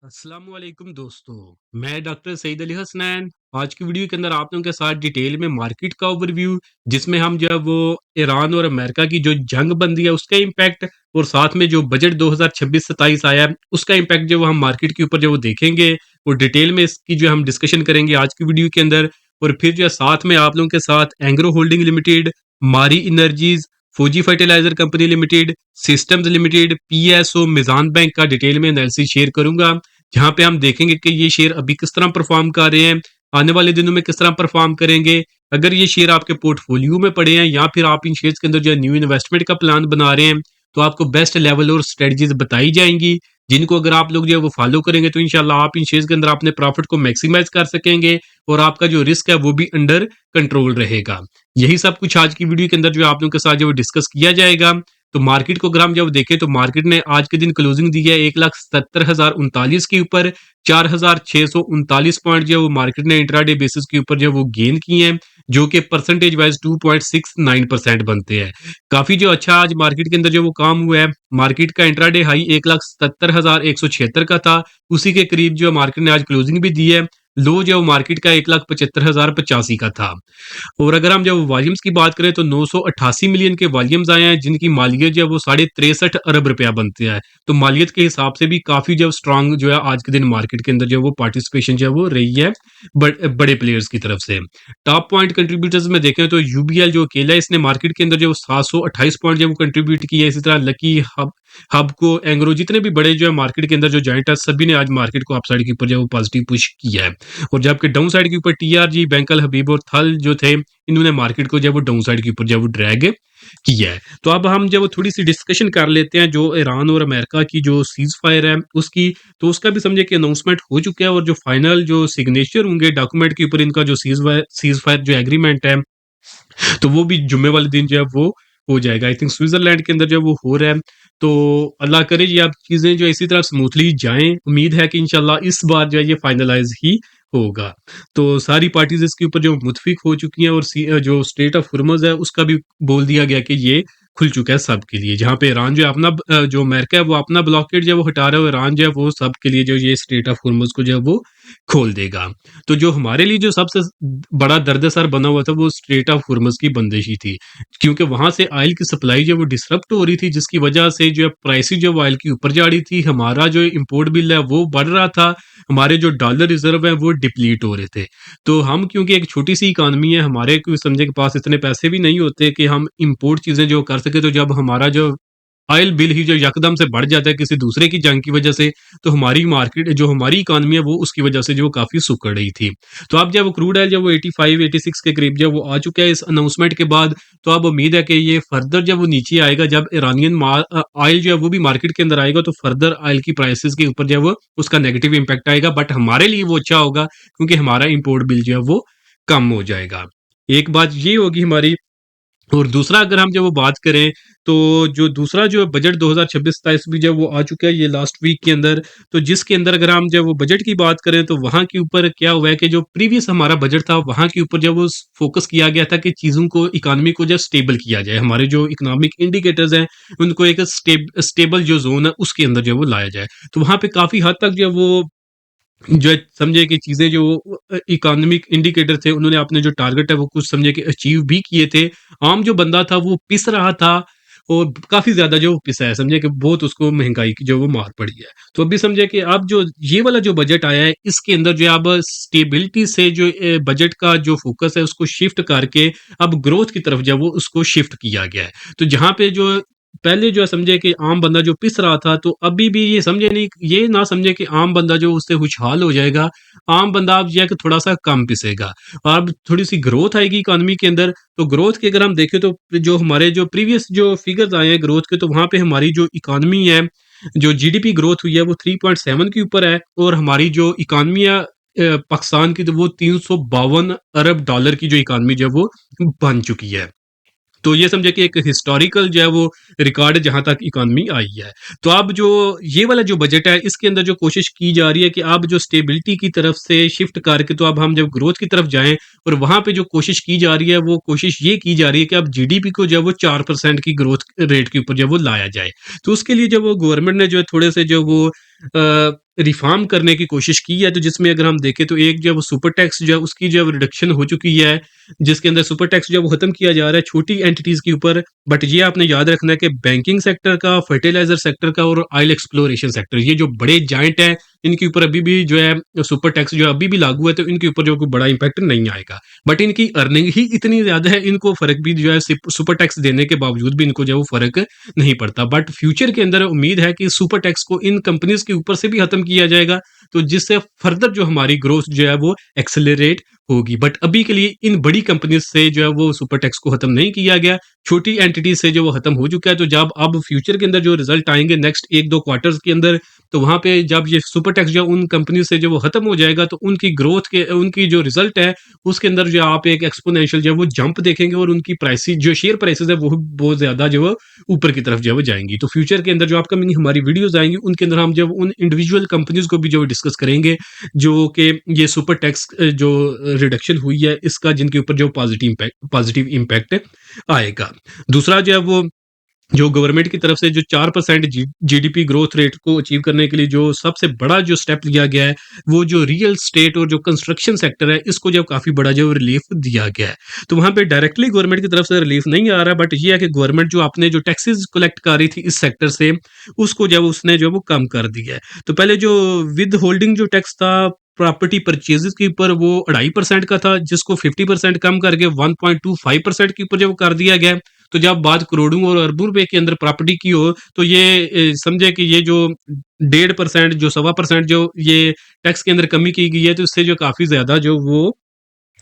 अस्सलाम वालेकुम दोस्तों। मैं डॉक्टर सईद अली हसनैन। आज की वीडियो के अंदर आप लोगों के साथ डिटेल में मार्केट का ओवरव्यू, जिसमें हम जो है वो ईरान और अमेरिका की जो जंग बंदी है उसका इम्पैक्ट, और साथ में जो बजट 2026-27 आया है उसका इम्पैक्ट जो वो हम मार्केट के ऊपर जो वो देखेंगे। और डिटेल में इसकी जो हम डिस्कशन करेंगे आज की वीडियो के अंदर। और फिर जो है साथ में आप लोगों के साथ Engro Holding Limited, Mari Energies, Fauji Fertilizer Company Limited, Systems Limited, PSO, Meezan Bank का डिटेल में एनालिसिस शेयर करूंगा, जहां पे हम देखेंगे कि ये शेयर अभी किस तरह परफॉर्म कर रहे हैं, आने वाले दिनों में किस तरह परफॉर्म करेंगे। अगर ये शेयर आपके पोर्टफोलियो में पड़े हैं या फिर आप इन शेयर्स के अंदर जो है न्यू इन्वेस्टमेंट का प्लान बना रहे हैं, तो आपको बेस्ट लेवल और स्ट्रेटजीज बताई जाएंगी, जिनको अगर आप लोग जो है वो फॉलो करेंगे तो इंशाल्लाह आप इन शेयर्स के अंदर अपने प्रॉफिट को मैक्सिमाइज कर सकेंगे और आपका जो रिस्क है वो भी अंडर कंट्रोल रहेगा। यही सब कुछ आज की वीडियो के अंदर जो आप लोगों के साथ जो डिस्कस किया जाएगा। तो मार्केट को अगर हम जब देखें तो मार्केट ने आज के दिन क्लोजिंग दी है 1,77,039 के ऊपर। 4,639 पॉइंट जो है वो मार्केट ने इंट्राडे बेसिस के ऊपर जो है वो गेन किए हैं, जो कि परसेंटेज वाइज 2.69% बनते हैं। काफी जो अच्छा आज मार्केट के अंदर जो वो काम हुआ है। मार्केट का इंट्राडे हाई 1,77,176 का था, उसी के करीब जो मार्केट ने आज क्लोजिंग भी दी है। लो जो मार्केट का 1,75,085 का था। और अगर हम जब वॉल्यूम्स की बात करें तो 988 मिलियन के वॉल्यूम्स आए हैं, जिनकी मालियत जो है वो 63.5 अरब रुपया बनती है। तो मालियत के हिसाब से भी काफी जो स्ट्रांग जो है आज के दिन मार्केट के अंदर जो है वो पार्टिसिपेशन जो है वो रही है बड़े प्लेयर्स की तरफ से। टॉप पॉइंट कंट्रीब्यूटर्स में देखें तो यूबीएल जो अकेला है, इसने मार्केट के अंदर जो 728 पॉइंट जो कंट्रीब्यूट किया है। इसी तरह लकी हब को एंग्रो, जितने भी बड़े जो है मार्केट के अंदर जो जॉइंट है, सभी ने आज मार्केट को अपसाइड के ऊपर जो है वो पॉजिटिव पुश किया है। और जबकि डाउन साइड के ऊपर टीआरजी, बैंकल हबीब और थल जो थे, इन्होंने मार्केट को जो है वो डाउन साइड के ऊपर जो है वो ड्रैग किया है। तो अब हम जब थोड़ी सी डिस्कशन कर लेते हैं जो ईरान और अमेरिका की जो सीज फायर है उसकी। तो उसका भी समझे कि अनाउंसमेंट हो चुका है, और जो फाइनल जो सिग्नेचर होंगे डॉक्यूमेंट के ऊपर इनका जो सीज फायर जो एग्रीमेंट है, तो वो भी जुम्मे वाले दिन जो है वो हो जाएगा। आई थिंक स्विट्जरलैंड के अंदर जो है वो हो रहा है। तो अल्लाह करे ये अब चीजें जो इसी तरह स्मूथली जाएं। उम्मीद है कि इंशाल्लाह इस बार जो है ये फाइनलाइज ही होगा। तो सारी पार्टीज इसके ऊपर जो मुतफिक हो चुकी हैं, और जो स्टेट ऑफ हुर्मुज है उसका भी बोल दिया गया कि ये खुल चुका है सबके लिए। जहाँ पे ईरान जो है अपना जो अमेरिका है वो अपना ब्लॉकेट जो है वो हटा रहा है, और ईरान जो है वो सबके लिए जो ये स्टेट ऑफ हुर्मुज को जो है वो खोल देगा। तो जो हमारे लिए जो सबसे बड़ा दर्दसर बना हुआ था वो स्ट्रेट ऑफ हुर्मुज की बंदिशी थी, क्योंकि वहां से ऑयल की सप्लाई जो है वो डिसरप्ट हो रही थी, जिसकी वजह से जो है प्राइसेस जो ऑयल की ऊपर जा रही थी। हमारा जो इंपोर्ट बिल है वो बढ़ रहा था, हमारे जो डॉलर रिजर्व है वो डिप्लीट हो रहे थे। तो हम क्योंकि एक छोटी सी इकानमी है, हमारे को समझे के पास इतने पैसे भी नहीं होते कि हम इंपोर्ट चीजें जो कर सके। तो जब हमारा जो ऑयल बिल ही जो यकदम से बढ़ जाता है किसी दूसरे की जंग की वजह से, तो हमारी मार्केट जो हमारी इकानमी है वो उसकी वजह से जो काफी सुकड़ रही थी। तो अब जब क्रूड ऑयल जब वो 85-86 के करीब जब वो आ चुका है इस अनाउंसमेंट के बाद, तो अब उम्मीद है कि ये फर्दर जब वो नीचे आएगा, जब ईरानियन ऑयल जो है वो भी मार्केट के अंदर आएगा, तो फर्दर ऑयल की प्राइसेस के ऊपर जो है वो उसका नेगेटिव इंपैक्ट आएगा। बट हमारे लिए वो अच्छा होगा, क्योंकि हमारा इंपोर्ट बिल जो है वो कम हो जाएगा। एक बात ये होगी हमारी। और दूसरा अगर हम जब वो बात करें, तो जो दूसरा जो बजट 2026-27 भी जब वो आ चुका है ये लास्ट वीक के अंदर। तो जिसके अंदर अगर हम जब वो बजट की बात करें तो वहां के ऊपर क्या हुआ है कि जो प्रीवियस हमारा बजट था वहां के ऊपर जब वो फोकस किया गया था कि चीजों को, इकोनॉमी को जब स्टेबल किया जाए, हमारे जो इकोनॉमिक इंडिकेटर्स हैं उनको एक स्टेबल जो जोन है उसके अंदर जो वो लाया जाए। तो वहां पे काफी हद तक जो वो जो है समझे कि चीजें जो इकोनॉमिक इंडिकेटर थे, उन्होंने अपने जो टारगेट है वो कुछ समझे कि अचीव भी किए थे। आम जो बंदा था वो पिस रहा था, और काफी ज्यादा जो पिसा है, समझे कि बहुत उसको महंगाई की जो वो मार पड़ी है। तो अभी समझे कि अब जो ये वाला जो बजट आया है इसके अंदर जो अब स्टेबिलिटी से जो बजट का जो फोकस है उसको शिफ्ट करके अब ग्रोथ की तरफ जो वो उसको शिफ्ट किया गया है। तो जहां पे जो पहले जो है समझे कि आम बंदा जो पिस रहा था, तो अभी भी ये समझे नहीं, ये ना समझे कि आम बंदा जो उससे खुशहाल हो जाएगा। आम बंदा अब जो है कि थोड़ा सा कम पिसेगा, और अब थोड़ी सी ग्रोथ आएगी इकोनॉमी के अंदर। तो ग्रोथ के अगर हम देखें तो जो हमारे जो प्रीवियस जो फिगर्स आए हैं ग्रोथ के, तो वहां पे हमारी जो इकोनॉमी है, जो जीडीपी ग्रोथ हुई है वो 3.7 के ऊपर है, और हमारी जो इकोनॉमी है पाकिस्तान की, तो वो 352 अरब डॉलर की जो इकोनॉमी जो है वो बन चुकी है। तो ये समझे कि एक हिस्टोरिकल जो है वो रिकॉर्ड जहां तक इकोनॉमी आई है। तो अब जो ये वाला जो बजट है इसके अंदर जो कोशिश की जा रही है कि अब जो स्टेबिलिटी की तरफ से शिफ्ट करके, तो अब हम जब ग्रोथ की तरफ जाएं, और वहां पे जो कोशिश की जा रही है वो कोशिश ये की जा रही है कि अब जीडीपी को जो है वो 4% की ग्रोथ रेट के ऊपर जो वो लाया जाए। तो उसके लिए जो वो गवर्नमेंट ने जो है थोड़े से जो वो रिफॉर्म करने की कोशिश की है, तो जिसमें अगर हम देखें तो एक जो है वो सुपर टैक्स जो है उसकी जो है रिडक्शन हो चुकी है, जिसके अंदर सुपर टैक्स जो है वो खत्म किया जा रहा है छोटी एंटिटीज के ऊपर। बट ये आपने याद रखना है कि बैंकिंग सेक्टर का, फर्टिलाइजर सेक्टर का और ऑयल एक्सप्लोरेशन सेक्टर, ये जो बड़े जाइंट हैं, इनके ऊपर अभी भी जो है सुपर टैक्स जो है अभी भी लागू है, तो इनके ऊपर जो कोई बड़ा इंपैक्ट नहीं आएगा। बट इनकी अर्निंग ही इतनी ज्यादा है, इनको फर्क भी जो है सुपर टैक्स देने के बावजूद भी इनको जो है वो फर्क नहीं पड़ता। बट फ्यूचर के अंदर उम्मीद है कि सुपर टैक्स को इन कंपनीज के ऊपर से भी खत्म किया जाएगा, तो जिससे फर्दर जो हमारी ग्रोथ जो है वो एक्सेलरेट होगी। बट अभी के लिए इन बड़ी कंपनीज से जो है वो सुपर टैक्स को खत्म नहीं किया गया, छोटी एंटिटीज से जो वो खत्म हो चुका है। तो जब अब फ्यूचर के अंदर जो रिजल्ट आएंगे नेक्स्ट 1-2 क्वार्टर्स के अंदर, तो वहां पे जब ये सुपर टैक्स जो उन कंपनी से जो वो खत्म हो जाएगा, तो उनकी ग्रोथ के, उनकी जो रिजल्ट है उसके अंदर जो आप एक एक्सपोनेंशियल जो है वो जंप देखेंगे, और उनकी प्राइसेस जो शेयर प्राइसेस है वो बहुत ज्यादा जो है ऊपर की तरफ जो है वो जाएंगी। तो फ्यूचर के अंदर जो अपकमिंग हमारी वीडियोस आएंगी उनके अंदर हम जब उन इंडिविजुअल कंपनीज को भी जो डिस्कस करेंगे, जो कि ये सुपर टैक्स जो रिडक्शन हुई है इसका, जिनके ऊपर जो पॉजिटिव इम्पैक्ट आएगा। दूसरा जो है वो जो गवर्नमेंट की तरफ से जो 4% जीडीपी ग्रोथ रेट को अचीव करने के लिए जो सबसे बड़ा जो स्टेप लिया गया है, वो जो रियल स्टेट और जो कंस्ट्रक्शन सेक्टर है, इसको जो काफी बड़ा जो रिलीफ दिया गया है। तो वहां पे डायरेक्टली गवर्नमेंट की तरफ से रिलीफ नहीं आ रहा, बट ये है कि गवर्नमेंट जो अपने जो टैक्सेस कलेक्ट कर रही थी इस सेक्टर से, उसको जब उसने जो वो कम कर दिया है। तो पहले जो विद होल्डिंग जो टैक्स था प्रॉपर्टी परचेजेस के ऊपर, वो 2.5% का था, जिसको 50% कम करके 1.25% के ऊपर जो कर दिया गया। तो जब बात करोड़ों और अरबों रुपए के अंदर प्रॉपर्टी की हो, तो ये समझे कि ये जो 1.5% जो 1.25% जो ये टैक्स के अंदर कमी की गई है, तो इससे जो काफी ज्यादा जो वो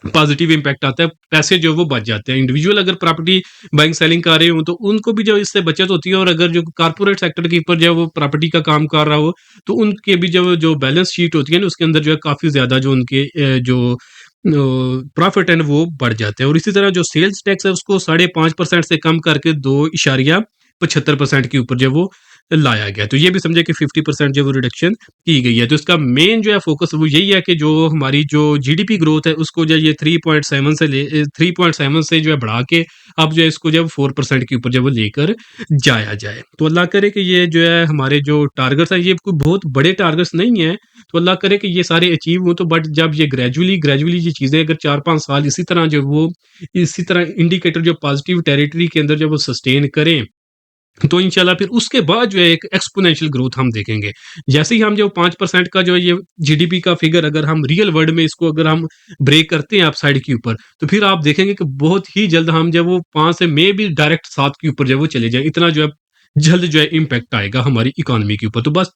पॉजिटिव इम्पैक्ट आता है, पैसे जो वो बच जाते हैं। इंडिविजुअल अगर प्रॉपर्टी बाइंग सेलिंग कर रहे हो तो उनको भी जो इससे बचत होती है, और अगर जो कारपोरेट सेक्टर के ऊपर जो वो प्रॉपर्टी का काम कर रहा हो, तो उनके भी जो जो बैलेंस शीट होती है ना, उसके अंदर जो है काफी ज्यादा जो उनके जो प्रॉफिट है ना वो बढ़ जाते हैं। और इसी तरह जो सेल्स टैक्स है उसको 5.5% से कम करके 2.75% के ऊपर जो वो लाया गया। तो ये भी समझे कि 50% जो वो रिडक्शन की गई है। तो इसका मेन जो है फोकस वो यही है कि जो हमारी जो जीडीपी ग्रोथ है उसको जो ये 3.7 से जो है बढ़ा के अब जो है इसको जो 4% के ऊपर जो वो लेकर जाया जाए। तो अल्लाह करे कि ये जो है हमारे जो टारगेट्स है, ये कोई बहुत बड़े टारगेट्स नहीं है, तो अल्लाह करे कि ये सारे अचीव हो। तो बट जब ये ग्रेजुअली ये चीजें अगर 4-5 साल इसी तरह जो वो इसी तरह इंडिकेटर जो पॉजिटिव टेरिटरी के अंदर जब वो सस्टेन करें, तो इंशाल्लाह फिर उसके बाद जो है एक एक्सपोनेंशियल ग्रोथ हम देखेंगे। जैसे ही हम जो 5% का जो है ये जीडीपी का फिगर अगर हम रियल वर्ल्ड में इसको अगर हम ब्रेक करते हैं अपसाइड के ऊपर, तो फिर आप देखेंगे कि बहुत ही जल्द हम जब वो 5 से मे भी डायरेक्ट 7 के ऊपर जब वो चले जाए, इतना जो है जल्द जो है इम्पैक्ट आएगा हमारी इकोनॉमी के ऊपर। तो बस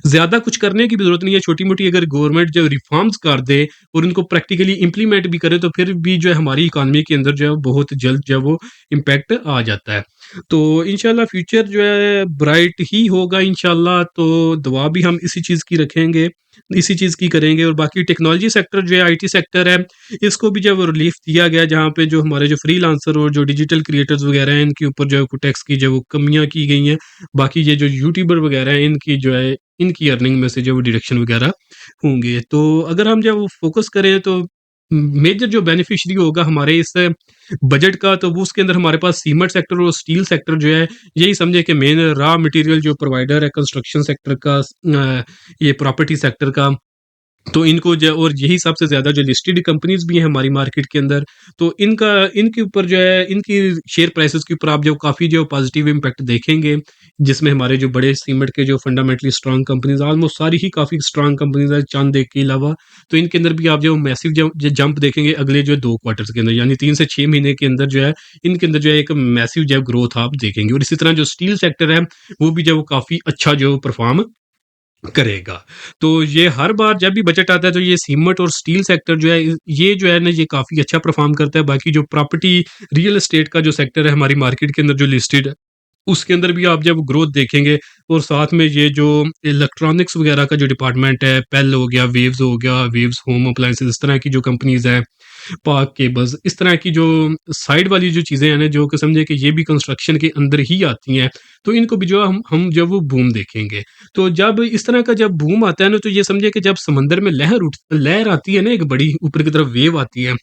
ज्यादा कुछ करने की भी जरूरत नहीं है, छोटी मोटी अगर गवर्नमेंट जो रिफॉर्म्स कर दे और उनको प्रैक्टिकली इंप्लीमेंट भी करे, तो फिर भी जो है हमारी इकोनॉमी के अंदर जो है बहुत जल्द जो है वो इम्पैक्ट आ जाता है। तो इंशाल्लाह फ्यूचर जो है ब्राइट ही होगा इंशाल्लाह। तो दुआ भी हम इसी चीज़ की रखेंगे, इसी चीज़ की करेंगे। और बाकी टेक्नोलॉजी सेक्टर जो है, आईटी सेक्टर है, इसको भी जब रिलीफ दिया गया, जहाँ पे जो हमारे जो फ्रीलांसर और जो डिजिटल क्रिएटर्स वगैरह हैं, इनके ऊपर जो है टैक्स की जो वो कमियाँ की गई हैं। बाकी ये जो यूट्यूबर वगैरह हैं, इनकी जो है इनकी अर्निंग में से जो वो डिडक्शन वगैरह होंगे। तो अगर हम जब फोकस करें तो मेजर जो बेनिफिशियरी होगा हमारे इस बजट का, तो वो उसके अंदर हमारे पास सीमेंट सेक्टर और स्टील सेक्टर जो है, यही समझे कि मेन रॉ मटेरियल जो प्रोवाइडर है कंस्ट्रक्शन सेक्टर का, ये प्रॉपर्टी सेक्टर का। तो इनको जो, और यही सबसे ज्यादा जो लिस्टेड कंपनीज भी हैं हमारी मार्केट के अंदर, तो इनका इनके ऊपर जो है इनकी शेयर प्राइसेस के ऊपर आप जो काफी जो पॉजिटिव इम्पैक्ट देखेंगे, जिसमें हमारे जो बड़े सीमेंट के जो फंडामेंटली स्ट्रांग कंपनीज, ऑलमोस्ट सारी ही काफी स्ट्रांग कंपनीज है चांद एक के अलावा, तो इनके अंदर भी आप जो मैसिव जो जंप देखेंगे अगले जो 2 क्वार्टर्स के अंदर, यानी 3 से 6 महीने के अंदर जो है इनके अंदर जो है एक मैसिव जो ग्रोथ आप देखेंगे। और इसी तरह जो स्टील सेक्टर है वो भी जो काफी अच्छा जो परफॉर्म करेगा। तो ये हर बार जब भी बजट आता है, तो ये सीमेंट और स्टील सेक्टर जो है ये जो है ना ये काफी अच्छा परफॉर्म करता है। बाकी जो प्रॉपर्टी रियल एस्टेट का जो सेक्टर है हमारी मार्केट के अंदर जो लिस्टेड है, उसके अंदर भी आप जब ग्रोथ देखेंगे, और साथ में ये जो इलेक्ट्रॉनिक्स वगैरह का जो डिपार्टमेंट है, पेल हो गया, वेव्स हो गया, वेव्स होम अप्लायंसेस, इस तरह की जो कंपनीज है, पार्क केबल्स, इस तरह की जो साइड वाली जो चीज़ें हैं ना, जो कि समझे कि ये भी कंस्ट्रक्शन के अंदर ही आती हैं, तो इनको भी जो हम जब वो बूम देखेंगे। तो जब इस तरह का जब बूम आता है ना, तो ये समझे कि जब समंदर में लहर आती है ना, एक बड़ी ऊपर की तरफ वेव आती है,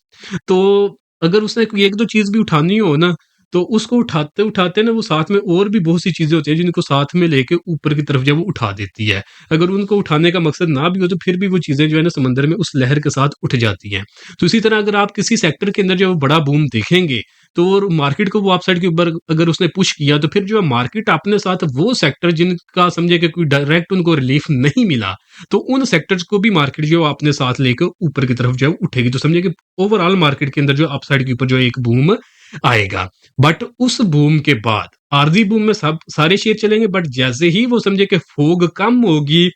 तो अगर उसने कोई एक दो चीज़ भी उठानी हो ना, तो उसको उठाते-उठाते ना वो साथ में और भी बहुत सी चीज़ें होती हैं जिनको साथ में लेके ऊपर की तरफ जो है वो उठा देती है। अगर उनको उठाने का मकसद ना भी हो तो फिर भी वो चीज़ें जो है ना समंदर में उस लहर के साथ उठ जाती हैं। तो इसी तरह अगर आप किसी सेक्टर के अंदर जो है वो बड़ा बूम देखेंगे, तो और मार्केट को वो अपसाइड के ऊपर अगर उसने पुश किया तो फिर जो है मार्केट अपने साथ वो सेक्टर जिनका समझे कि कोई डायरेक्ट उनको रिलीफ नहीं मिला, तो उन सेक्टर्स को भी मार्केट जो है वो अपने साथ लेकर ऊपर की तरफ जो है उठेगी। तो समझिए कि ओवरऑल मार्केट के अंदर जो अपसाइड के ऊपर जो है एक बूम आएगा। बट उस बूम के बाद आरज़ी बूम में सब सारे शेयर चलेंगे, बट जैसे ही वो समझे कि फ़ोग कम होगी,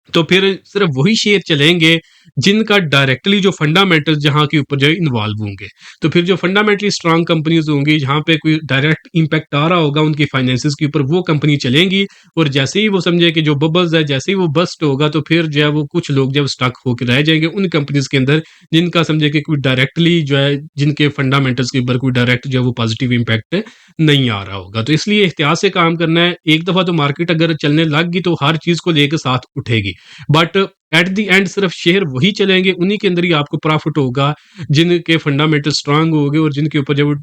तो फिर सिर्फ वही शेयर चलेंगे जिनका डायरेक्टली जो फंडामेंटल्स जहाँ के ऊपर जो है इन्वॉल्व होंगे। तो फिर जो फंडामेंटली स्ट्रांग कंपनीज होंगी जहाँ पे कोई डायरेक्ट इम्पैक्ट आ रहा होगा उनकी फाइनेंसिस के ऊपर, वो कंपनी चलेंगी। और जैसे ही वो समझे कि जो बबल्स है जैसे ही वो बस्ट होगा तो फिर जो है वो कुछ लोग जब स्टक होकर रह जाएंगे उन कंपनीज के अंदर जिनका समझे कि कोई डायरेक्टली जो है जिनके फंडामेंटल्स के ऊपर कोई डायरेक्ट जो है वो पॉजिटिव इम्पैक्ट नहीं आ रहा होगा। तो इसलिए एहतियात से काम करना है। एक दफा तो मार्केट अगर चलने लग गई तो हर चीज को लेकर साथ उठेगी, बट एट द एंड सिर्फ शेयर वही चलेंगे, उन्हीं के अंदर ही आपको प्रॉफिट होगा जिनके फंडामेंटल स्ट्रांग होंगे और जिनके ऊपर जब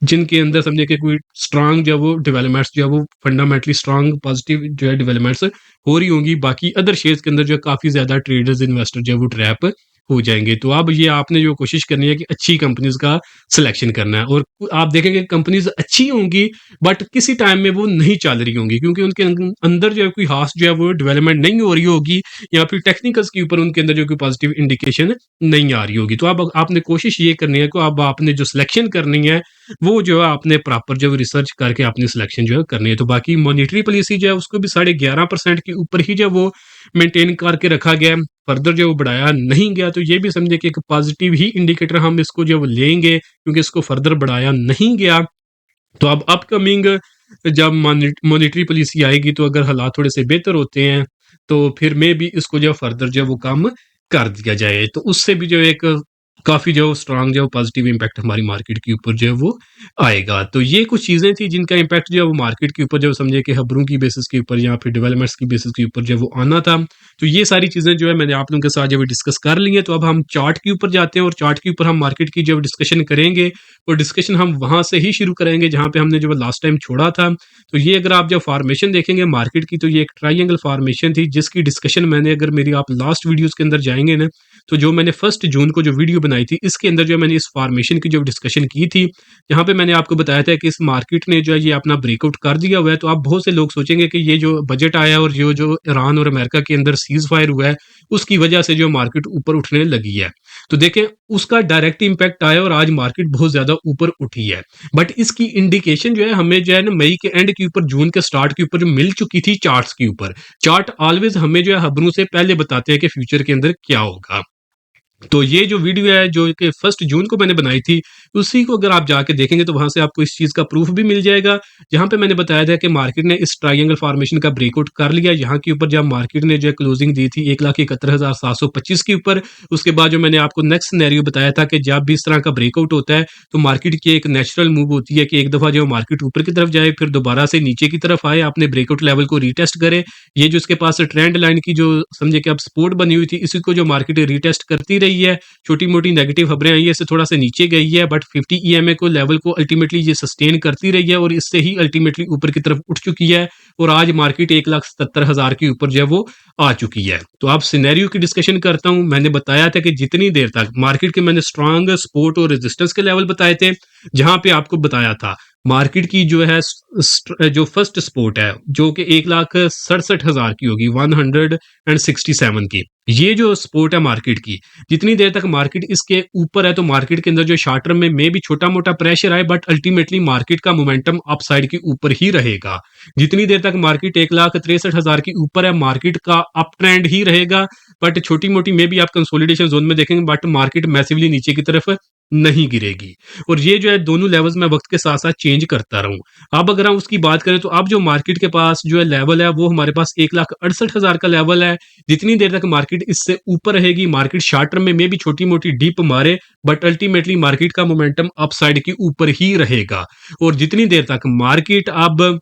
जिनके अंदर समझे कि कोई स्ट्रांग जो है वो डेवलपमेंट्स जो है वो फंडामेंटली स्ट्रांग पॉजिटिव जो है डेवलपमेंट्स हो रही होंगी। बाकी अदर शेयर्स के अंदर जो है काफी ज्यादा ट्रेडर्स इन्वेस्टर जो है वो ट्रैप हो जाएंगे। तो अब ये आपने जो कोशिश करनी है कि अच्छी कंपनीज का सिलेक्शन करना है, और आप देखेंगे कंपनीज अच्छी होंगी बट किसी टाइम में वो नहीं चल रही होंगी क्योंकि उनके अंदर जो है कोई खास जो है वो डेवलपमेंट नहीं हो रही होगी, या फिर टेक्निकल्स के ऊपर उनके अंदर जो कोई पॉजिटिव इंडिकेशन नहीं आ रही होगी। तो अब आपने कोशिश ये करनी है कि अब आपने जो सिलेक्शन करनी है वो जो है आपने प्रॉपर जो रिसर्च करके अपनी सिलेक्शन जो है करनी है। तो बाकी मॉनेटरी पॉलिसी जो है उसको भी 11.5% के ऊपर ही जो वो मेंटेन करके रखा गया है, फर्दर जो वो बढ़ाया नहीं गया। तो ये भी समझे कि एक पॉजिटिव ही इंडिकेटर हम इसको जो वो लेंगे क्योंकि इसको फर्दर बढ़ाया नहीं गया। तो अब अपकमिंग जब मॉनेटरी पॉलिसी आएगी तो अगर हालात थोड़े से बेहतर होते हैं तो फिर में भी इसको जो फर्दर जो वो कम कर दिया जाए, तो उससे भी जो एक काफी जो स्ट्रांग जो पॉजिटिव इम्पैक्ट हमारी मार्केट के ऊपर जो है वो आएगा। तो ये कुछ चीजें थी जिनका इम्पैक्ट जो है वो मार्केट के ऊपर जो समझे कि खबरों की बेसिस के ऊपर या फिर डेवलपमेंट्स की बेसिस के ऊपर जो वो आना था। तो ये सारी चीजें जो है मैंने आप लोगों के साथ जो डिस्कस कर ली है। तो अब हम चार्ट के ऊपर जाते हैं और चार्ट के ऊपर हम मार्केट की जो डिस्कशन करेंगे, और डिस्कशन हम वहां से ही शुरू करेंगे जहां पे हमने जो लास्ट टाइम छोड़ा था। तो ये अगर आप जब फॉर्मेशन देखेंगे मार्केट की तो ये एक ट्राइंगल फॉर्मेशन थी जिसकी डिस्कशन मैंने, अगर मेरी आप लास्ट वीडियोस के अंदर जाएंगे ना, तो जो मैंने 1 जून को जो वीडियो बनाई थी इसके अंदर जो मैंने इस फॉर्मेशन की जो डिस्कशन की थी, जहां पे मैंने आपको बताया था कि इस मार्केट ने जो है ये अपना ब्रेकआउट कर दिया हुआ है। तो आप बहुत से लोग सोचेंगे कि ये जो बजट आया और जो जो ईरान और अमेरिका के अंदर सीज फायर हुआ है उसकी वजह से जो मार्केट ऊपर उठने लगी है। तो देखें उसका डायरेक्ट इम्पैक्ट आया और आज मार्केट बहुत ज्यादा ऊपर उठी है। बट इसकी इंडिकेशन जो है हमें जो है ना मई के एंड के ऊपर जून के स्टार्ट के ऊपर जो मिल चुकी थी चार्ट्स के ऊपर। चार्ट ऑलवेज हमें जो है खबरों से पहले बताते हैं कि फ्यूचर के अंदर क्या होगा। तो ये जो वीडियो है जो कि 1 जून को मैंने बनाई थी, उसी को अगर आप जाके देखेंगे तो वहां से आपको इस चीज का प्रूफ भी मिल जाएगा, जहां पे मैंने बताया था कि मार्केट ने इस ट्रायंगल फॉर्मेशन का ब्रेकआउट कर लिया। यहाँ के ऊपर जब मार्केट ने जो क्लोजिंग दी थी 1,71,725 के ऊपर, उसके बाद जो मैंने आपको नेक्स्ट सिनेरियो बताया था कि जब भी इस तरह का ब्रेकआउट होता है तो मार्केट की एक नेचुरल मूव होती है कि एक दफा जो मार्केट ऊपर की तरफ जाए फिर दोबारा से नीचे की तरफ आए, अपने ब्रेकआउट लेवल को रीटेस्ट करे। ये जो इसके पास ट्रेंड लाइन की जो समझे कि अब सपोर्ट बनी हुई थी इसी को जो मार्केट रीटेस्ट करती रही है। छोटी मोटी नेगेटिव खबरें आई है, इससे थोड़ा सा नीचे गई है, बट 50 ईएमए को लेवल को अल्टीमेटली ये सस्टेन करती रही है और इससे ही अल्टीमेटली ऊपर की तरफ उठ चुकी है। और आज मार्केट 1,77,000 के ऊपर जो है वो आ चुकी है। तो अब सिनेरियो की डिस्कशन करता हूं। मैंने बताया था कि जितनी देर तक मार्केट के मैंने स्ट्रांग सपोर्ट और रेजिस्टेंस के लेवल बताए थे, जहां पे आपको बताया था मार्केट की जो है जो फर्स्ट सपोर्ट है जो कि 1,67,000 की होगी, 167 की। ये जो सपोर्ट है मार्केट की, जितनी देर तक मार्केट इसके ऊपर है तो मार्केट के अंदर जो शॉर्ट टर्म में भी छोटा मोटा प्रेशर आए, बट अल्टीमेटली मार्केट का मोमेंटम अपसाइड के ऊपर ही रहेगा। जितनी देर तक मार्केट 1,63,000 के ऊपर है मार्केट का अप ट्रेंड ही रहेगा, बट छोटी मोटी में भी आप कंसोलिडेशन जोन में देखेंगे, बट मार्केट मैसिवली नीचे की तरफ नहीं गिरेगी। और ये जो है दोनों लेवल्स मैं वक्त के साथ साथ चेंज करता रहूं। अब अगर हम उसकी बात करें तो अब जो मार्केट के पास जो है लेवल है वो हमारे पास 1,68,000 का लेवल है। जितनी देर तक मार्केट इससे ऊपर रहेगी, मार्केट शॉर्ट टर्म में भी छोटी मोटी डीप मारे, बट अल्टीमेटली मार्केट का मोमेंटम अपसाइड के ऊपर ही रहेगा। और जितनी देर तक मार्केट अब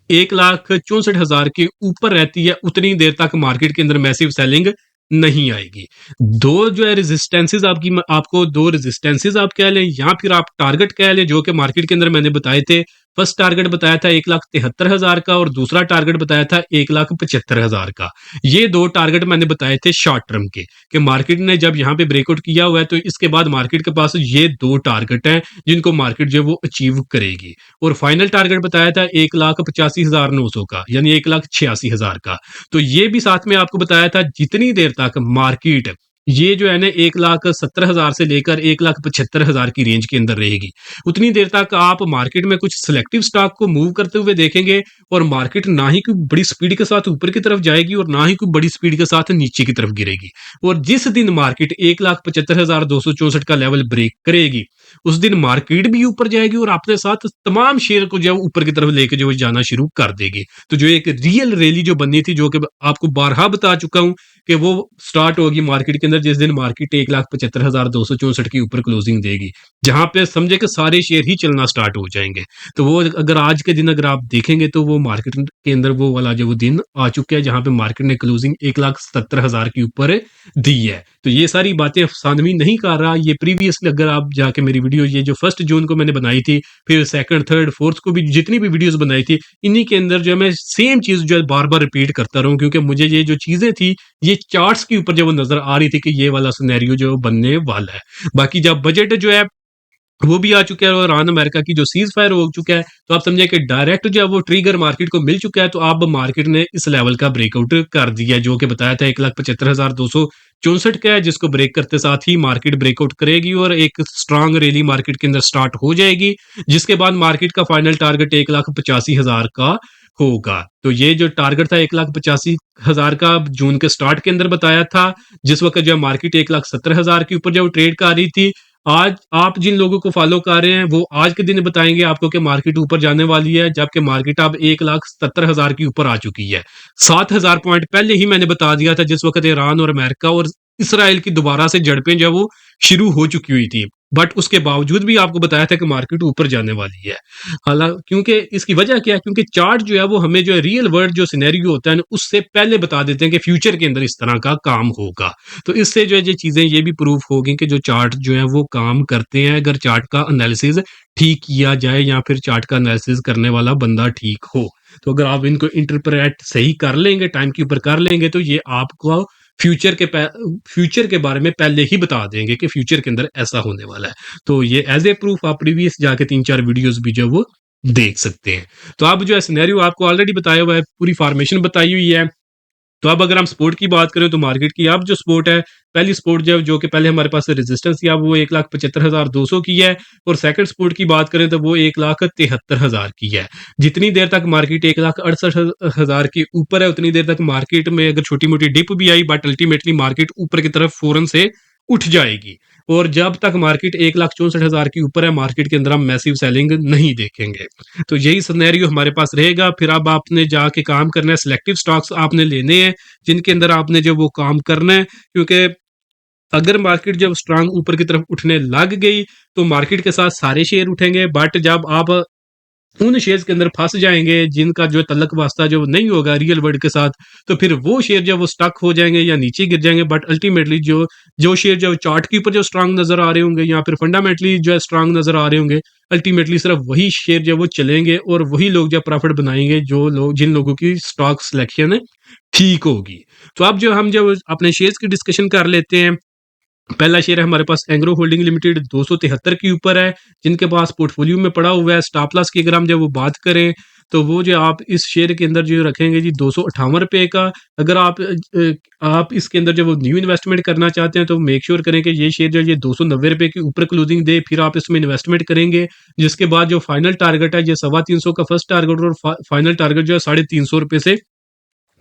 1,64,000 के ऊपर रहती है उतनी देर तक मार्केट के अंदर मैसिव सेलिंग नहीं आएगी। दो जो है रेजिस्टेंसेस आपको दो रेजिस्टेंसेस आप कह लें या फिर आप टारगेट कह लें, जो कि मार्केट के अंदर मैंने बताए थे। फर्स्ट टारगेट बताया था 1,73,000 का और दूसरा टारगेट बताया था 1,75,000 का। ये दो टारगेट मैंने बताए थे शॉर्ट टर्म के, कि मार्केट ने जब यहाँ पे ब्रेकआउट किया हुआ है तो इसके बाद मार्केट के पास ये दो टारगेट हैं जिनको मार्केट जो है वो अचीव करेगी। और फाइनल टारगेट बताया था 1,85,900 का, यानी 1,86,000 का। तो ये भी साथ में आपको बताया था जितनी देर तक मार्केट ये जो है ना 1,70,000 से लेकर 1,75,000 की रेंज के अंदर रहेगी, उतनी देर तक आप मार्केट में कुछ सिलेक्टिव स्टॉक को मूव करते हुए देखेंगे। और मार्केट ना ही कोई बड़ी स्पीड के साथ ऊपर की तरफ जाएगी और ना ही कोई बड़ी स्पीड के साथ नीचे की तरफ गिरेगी। और जिस दिन मार्केट 1,75,264 का लेवल ब्रेक करेगी, उस दिन मार्केट भी ऊपर जाएगी और अपने साथ तमाम शेयर को जो है ऊपर की तरफ लेके जो है जाना शुरू कर देगी। तो जो एक रियल रैली जो बननी थी, जो कि आपको बारहा बता चुका हूं कि वो स्टार्ट होगी मार्केट के अंदर जिस दिन मार्केट 1,75,264 के ऊपर क्लोजिंग देगी, जहां पे समझे कि सारे शेयर ही चलना स्टार्ट हो जाएंगे। तो वो अगर आज के दिन अगर आप देखेंगे तो वो मार्केट के अंदर वो वाला जो वो दिन आ चुका है जहां पे मार्केट ने क्लोजिंग 1,70,000 के ऊपर दी है। तो ये सारी बातें अफसानवी नहीं कर रहा, ये प्रीवियसली अगर आप जाके मेरी वीडियो ये जो 1 जून को मैंने बनाई थी, फिर सेकंड, थर्ड, फोर्थ को भी जितनी भी वीडियोस बनाई थी, इन्हीं के अंदर जो है मैं सेम चीज जो है बार-बार रिपीट करता रहूं, क्योंकि मुझे ये जो चीजें थी ये चार्ट्स के ऊपर जो वो नजर आ रही थी कि ये वाला सिनेरियो जो बनने वाला है। बाकी जब बजट जो है वो भी आ चुका है और ईरान अमेरिका की जो सीज फायर हो चुका है, तो आप समझे कि डायरेक्ट जो है वो ट्रिगर मार्केट को मिल चुका है। तो अब मार्केट ने इस लेवल का ब्रेकआउट कर दिया है, जो कि बताया था 1,75,264 का है, जिसको ब्रेक करते साथ ही मार्केट ब्रेकआउट करेगी और एक स्ट्रांग रैली मार्केट के अंदर स्टार्ट हो जाएगी, जिसके बाद मार्केट का फाइनल टारगेट 1,85,000 का होगा। तो ये जो टारगेट था 1,85,000 का जून के स्टार्ट के अंदर बताया था, जिस वक्त जो है मार्केट 1,70,000 के ऊपर जो ट्रेड कर रही थी। आज आप जिन लोगों को फॉलो कर रहे हैं वो आज के दिन बताएंगे आपको कि मार्केट ऊपर जाने वाली है, जबकि मार्केट अब 1,70,000 के ऊपर आ चुकी है। 7,000 पॉइंट पहले ही मैंने बता दिया था, जिस वक्त ईरान और अमेरिका और इसराइल की दोबारा से झड़पें जो है वो शुरू हो चुकी हुई थी, बट उसके बावजूद भी आपको बताया था कि मार्केट ऊपर जाने वाली है। हालांकि क्योंकि इसकी वजह क्या है, क्योंकि चार्ट जो है वो हमें जो है रियल वर्ल्ड जो सिनेरियो होता है ना उससे पहले बता देते हैं कि फ्यूचर के अंदर इस तरह का काम होगा। तो इससे जो है ये चीजें ये भी प्रूफ होगी कि जो चार्ट जो है वो काम करते हैं, अगर चार्ट का एनालिसिस ठीक किया जाए या फिर चार्ट का एनालिसिस करने वाला बंदा ठीक हो। तो अगर आप इनको इंटरप्रेट सही कर लेंगे, टाइम के ऊपर कर लेंगे, तो ये आपको फ्यूचर के बारे में पहले ही बता देंगे कि फ्यूचर के अंदर ऐसा होने वाला है। तो ये एज ए प्रूफ आप प्रीवियस जाके 3-4 वीडियोस भी जो है वो देख सकते हैं। तो अब जो है सिनेरियो आपको ऑलरेडी बताया हुआ है, पूरी फॉर्मेशन बताई हुई है। तो अब अगर हम सपोर्ट की बात करें तो मार्केट की अब जो सपोर्ट है, पहली सपोर्ट जो कि पहले हमारे पास रेजिस्टेंस थी, अब वो 1,75,200 की है। और सेकंड सपोर्ट की बात करें तो वो 1,73,000 की है। जितनी देर तक मार्केट 1,68,000 के ऊपर है उतनी देर तक मार्केट में अगर छोटी मोटी डिप भी आई, बट अल्टीमेटली मार्केट ऊपर की तरफ फौरन से उठ जाएगी। और जब तक मार्केट 1,64,000 के ऊपर है, मार्केट के अंदर हम मैसिव सेलिंग नहीं देखेंगे। तो यही सिनेरियो हमारे पास रहेगा। फिर अब आपने जाके काम करना है, सिलेक्टिव स्टॉक्स आपने लेने हैं जिनके अंदर आपने जो वो काम करना है, क्योंकि अगर मार्केट जब स्ट्रांग ऊपर की तरफ उठने लग गई तो मार्केट के साथ सारे शेयर उठेंगे। बट जब आप उन शेयर्स के अंदर फंस जाएंगे जिनका जो तल्लक वास्ता जो नहीं होगा रियल वर्ल्ड के साथ, तो फिर वो शेयर जब वो स्टक हो जाएंगे या नीचे गिर जाएंगे। बट अल्टीमेटली जो जो शेयर जो चार्ट के ऊपर जो स्ट्रांग नजर आ रहे होंगे या फिर फंडामेंटली जो है स्ट्रांग नजर आ रहे होंगे, अल्टीमेटली सिर्फ वही शेयर जो वो चलेंगे और वही लोग जो प्रॉफिट बनाएंगे, जो लोग जिन लोगों की स्टॉक सिलेक्शन ठीक होगी। तो अब जो हम जब अपने शेयर्स की डिस्कशन कर लेते हैं, पहला शेयर है हमारे पास एंग्रो होल्डिंग लिमिटेड 273 के ऊपर है, जिनके पास पोर्टफोलियो में पड़ा हुआ है। स्टॉप लॉस की अगर हम जब वो बात करें तो वो जो आप इस शेयर के अंदर जो रखेंगे जी 258 रुपये का। अगर आप इसके अंदर जब वो न्यू इन्वेस्टमेंट करना चाहते हैं तो मेक श्योर करें कि ये शेयर जो ये 290 रुपये के ऊपर क्लोजिंग दे, फिर आप इसमें इन्वेस्टमेंट करेंगे। जिसके बाद जो फाइनल टारगेट है ये 350 का फर्स्ट टारगेट और फाइनल टारगेट जो है 350 रुपये से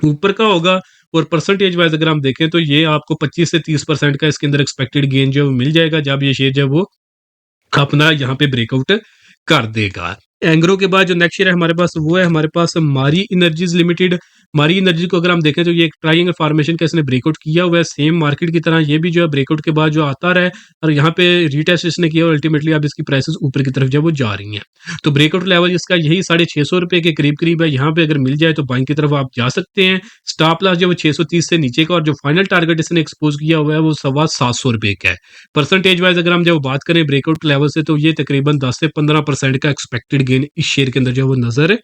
ऊपर का होगा। और परसेंटेज वाइज अगर हम देखें तो ये आपको 25 से 30% का इसके अंदर एक्सपेक्टेड गेन जो मिल जाएगा जब ये शेयर जो है वो अपना यहाँ पे ब्रेकआउट कर देगा। एंग्रो के बाद जो नेक्स्ट शेयर है हमारे पास वो है हमारे पास मारी एनर्जीज लिमिटेड हमारी एनर्जी को अगर हम देखें तो ये एक ट्रायंगल फॉर्मेशन का इसने ब्रेकआउट किया हुआ है, सेम मार्केट की तरह ये भी जो है ब्रेकआउट के बाद जो आता रहा है और यहाँ पे रीटेस्ट इसने किया और अल्टीमेटली अब इसकी प्राइसेस ऊपर की तरफ जो है वो जा रही हैं। तो ब्रेकआउट लेवल इसका यही 650 रुपए के करीब करीब है। यहाँ पे अगर मिल जाए तो बाइंग की तरफ आप जा सकते हैं। स्टॉप लॉस जो वो 630 से नीचे का और जो फाइनल टारगेट इसने एक्सपोज किया हुआ है वो 725 का है। परसेंटेज वाइज अगर हम जब बात करें ब्रेकआउट लेवल से तो ये तकरीबन 10 से 15% का एक्सपेक्टेड गेन इस शेयर के अंदर जो है वो नजर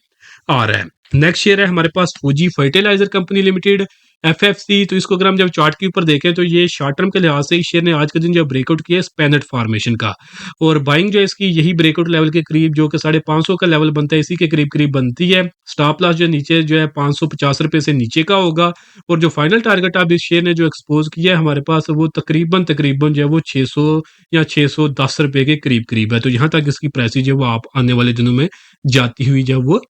आ रहा है। नेक्स्ट शेयर है हमारे पास फौजी फर्टिलाइजर कंपनी लिमिटेड, एफएफसी। तो इसको अगर हम जब चार्ट के ऊपर देखें तो ये शॉर्ट टर्म के लिहाज से इस शेयर ने आज के दिन जो ब्रेकआउट किया है स्पैनेट फॉर्मेशन का, और बाइंग जो है इसकी यही ब्रेकआउट लेवल के करीब जो कि 550 का लेवल बनता है इसी के करीब करीब बनती है। स्टॉप लॉस जो नीचे जो है 550 रुपए से नीचे का होगा, और जो फाइनल टारगेट अब इस शेयर ने जो एक्सपोज किया है हमारे पास वो तकरीबन तकरीबन जो है वो 600 या 610 रुपए के करीब करीब है। तो यहाँ तक इसकी प्राइस जो है वो आप आने वाले दिनों में जाती हुई जो है वो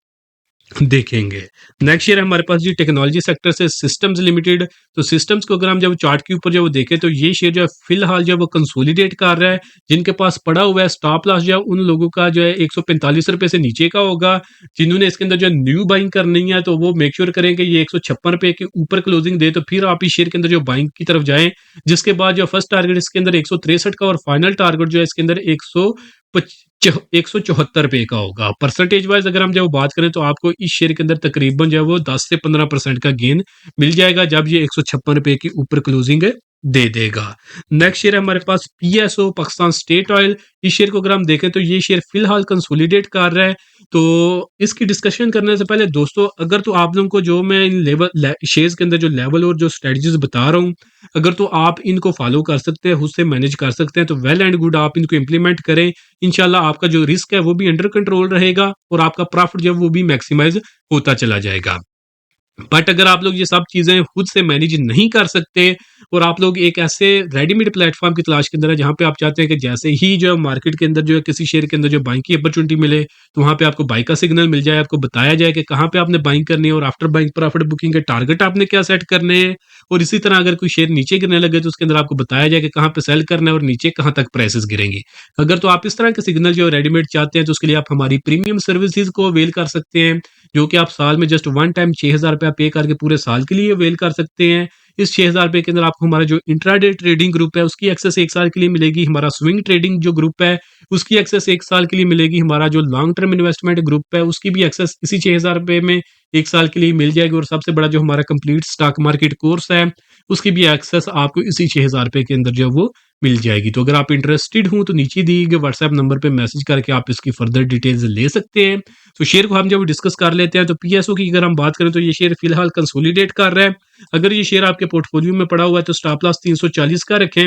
देखेंगे। नेक्स्ट शेयर है हमारे पास जी टेक्नोलॉजी सेक्टर से सिस्टम्स लिमिटेड। तो सिस्टम्स को अगर हम जब चार्ट के ऊपर जो वो देखें तो ये शेयर जो है फिलहाल जो है वो कंसोलिडेट कर रहा है। जिनके पास पड़ा हुआ है स्टॉप लॉस जो है उन लोगों का जो है 145 रुपए से नीचे का होगा। जिन्होंने इसके अंदर जो है न्यू बाइंग करनी है तो वो मेक श्योर करें कि ये 156 रुपए के ऊपर क्लोजिंग दे, तो फिर आप इस शेयर के अंदर जो बाइंग की तरफ जाएं। जिसके बाद जो फर्स्ट टारगेट इसके अंदर 163 का और फाइनल टारगेट जो है इसके अंदर 174 का होगा। परसेंटेज वाइज अगर हम जब बात करें तो आपको इस शेयर के अंदर तकरीबन जो है वो 10 से 15% का गेन मिल जाएगा जब ये 156 रुपए की ऊपर क्लोजिंग दे देगा। नेक्स्ट शेयर है हमारे पास पीएसओ पाकिस्तान स्टेट ऑयल। इस शेयर को अगर हम देखें तो ये शेयर फिलहाल कंसोलिडेट कर रहा है। तो इसकी डिस्कशन करने से पहले दोस्तों अगर तो आप लोगों को जो मैं इन लेवल शेयर्स के अंदर जो लेवल और जो स्ट्रेटजीज बता रहा हूँ अगर तो आप इनको फॉलो कर सकते हैं, खुद से मैनेज कर सकते हैं तो वेल एंड गुड, आप इनको इंप्लीमेंट करें। इंशाल्लाह आपका जो रिस्क है वो भी अंडर कंट्रोल रहेगा और आपका प्रॉफिट जो है वो भी मैक्सिमाइज होता चला जाएगा। बट अगर आप लोग ये सब चीजें खुद से मैनेज नहीं कर सकते और आप लोग एक ऐसे रेडीमेड प्लेटफॉर्म की तलाश के अंदर है जहां पे आप चाहते हैं कि जैसे ही जो है मार्केट के अंदर जो है किसी शेयर के अंदर जो बाइंग की अपॉर्चुनिटी मिले तो वहां पे आपको बाई का सिग्नल मिल जाए, आपको बताया जाए कि कहाँ पे आपने बाइंग करनी है और आफ्टर बाइंग प्रॉफिट बुकिंग के टारगेट आपने क्या सेट करने हैं, और इसी तरह अगर कोई शेयर नीचे गिरने लगे तो उसके अंदर आपको बताया जाए कि कहाँ पे सेल करना है और नीचे कहाँ तक प्राइसेस गिरेंगी। अगर तो आप इस तरह के सिग्नल जो रेडीमेड चाहते हैं तो उसके लिए आप हमारी प्रीमियम सर्विसेज को अवेल कर सकते हैं, जो कि आप साल में जस्ट वन टाइम 6,000 रुपया पे करके पूरे साल के लिए अवेल कर सकते हैं। इस 6,000 रुपए के अंदर आपको हमारा जो इंट्राडे ट्रेडिंग ग्रुप है उसकी एक्सेस 1 साल के लिए मिलेगी, हमारा स्विंग ट्रेडिंग जो ग्रुप है उसकी एक्सेस 1 साल के लिए मिलेगी, हमारा जो लॉन्ग टर्म इन्वेस्टमेंट ग्रुप है उसकी भी एक्सेस इसी 6,000 रुपए में 1 साल के लिए मिल जाएगी, और सबसे बड़ा जो हमारा कंप्लीट स्टॉक मार्केट कोर्स है उसकी भी एक्सेस आपको इसी 6,000 रुपए के अंदर जो है वो मिल जाएगी। तो अगर आप इंटरेस्टेड हो तो नीचे दिए गए व्हाट्सएप नंबर पे मैसेज करके आप इसकी फर्दर डिटेल्स ले सकते हैं। तो शेयर को हम जब डिस्कस कर लेते हैं तो पीएसओ की अगर हम बात करें तो ये शेयर फिलहाल कंसोलिडेट कर रहा है। अगर ये शेयर आपके पोर्टफोलियो में पड़ा हुआ है तो स्टॉप लॉस 340 का रखें।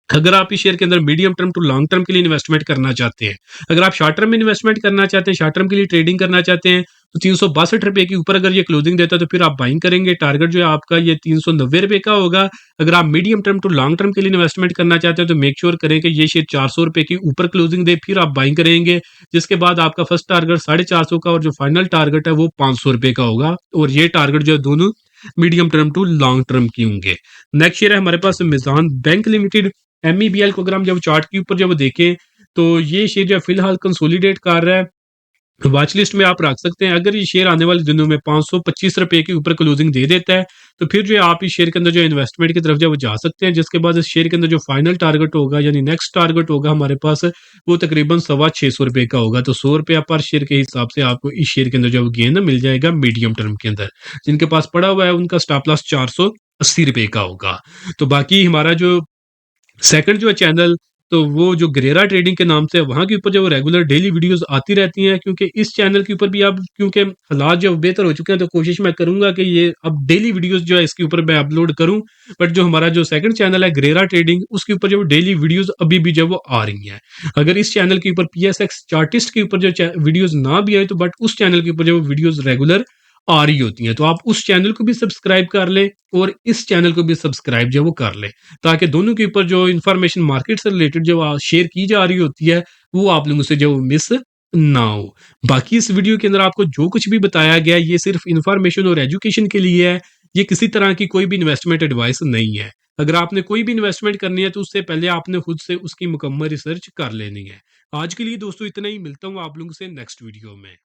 अगर आप इस शेयर के अंदर medium term to long term के लिए इन्वेस्टमेंट करना चाहते हैं, अगर आप शॉर्ट टर्म में इन्वेस्टमेंट करना चाहते हैं, शॉर्ट टर्म के लिए ट्रेडिंग करना चाहते हैं तो 362 रुपए के ऊपर अगर ये क्लोजिंग देता है तो फिर आप बाइंग करेंगे। टारगेट जो है आपका ये 390 रुपए का होगा। अगर आप medium term to long term के लिए इन्वेस्टमेंट करना चाहते हैं तो मेक श्योर करें कि ये शेयर 400 रुपए की ऊपर क्लोजिंग दे, फिर आप बाइंग करेंगे। जिसके बाद आपका फर्स्ट टारगेट 450 का और जो फाइनल टारगेट है वो 500 रुपए का होगा, और ये टारगेट जो है दोनों medium term to long term की होंगे। नेक्स्ट शेयर है हमारे पास मिजान बैंक लिमिटेड, एमईबीएल को अगर हम जब चार्ट के ऊपर जब देखें तो ये शेयर जो है फिलहाल कंसोलिडेट कर रहा है। वॉच लिस्ट में आप रख सकते हैं। अगर ये शेयर आने वाले दिनों में 525 रुपए के ऊपर क्लोजिंग दे देता है तो फिर जो है आप इस शेयर के अंदर जो इन्वेस्टमेंट की तरफ जो जा सकते हैं। जिसके बाद इस शेयर के अंदर जो फाइनल टारगेट होगा यानी नेक्स्ट टारगेट होगा हमारे पास वो तकरीबन 625 रुपए का होगा। तो 100 रुपया पर शेयर के हिसाब से आपको इस शेयर के अंदर जो गेन मिल जाएगा मीडियम टर्म के अंदर। जिनके पास पड़ा हुआ है उनका स्टॉप लॉस 480 रुपए का होगा। तो बाकी हमारा जो सेकंड जो है चैनल तो वो जो ग्रेरा ट्रेडिंग के नाम से है वहाँ के ऊपर जो रेगुलर डेली वीडियोस आती रहती हैं, क्योंकि इस चैनल के ऊपर भी अब क्योंकि हालात जो बेहतर हो चुके हैं तो कोशिश मैं करूंगा कि ये अब डेली वीडियोस जो है इसके ऊपर मैं अपलोड करूं। बट जो हमारा जो सेकंड चैनल है ग्रेरा ट्रेडिंग उसके ऊपर जो डेली वीडियोस अभी भी जो वो आ रही हैं। अगर इस चैनल के ऊपर पीएसएक्स चार्टिस्ट के ऊपर जो वीडियोज ना भी आए तो बट उस चैनल के ऊपर जो वीडियोज रेगुलर आ रही होती हैं, तो आप उस चैनल को भी सब्सक्राइब कर लें और इस चैनल को भी सब्सक्राइब जो वो कर लें, ताकि दोनों के ऊपर जो इन्फॉर्मेशन मार्केट से रिलेटेड जो शेयर की जा रही होती है वो आप लोगों से जो मिस ना हो। बाकी इस वीडियो के अंदर आपको जो कुछ भी बताया गया ये सिर्फ इन्फॉर्मेशन और एजुकेशन के लिए है, ये किसी तरह की कोई भी इन्वेस्टमेंट एडवाइस नहीं है। अगर आपने कोई भी इन्वेस्टमेंट करनी है तो उससे पहले आपने खुद से उसकी मुकम्मल रिसर्च कर लेनी है। आज के लिए दोस्तों इतना ही, मिलता हूँ आप लोगों से नेक्स्ट वीडियो में।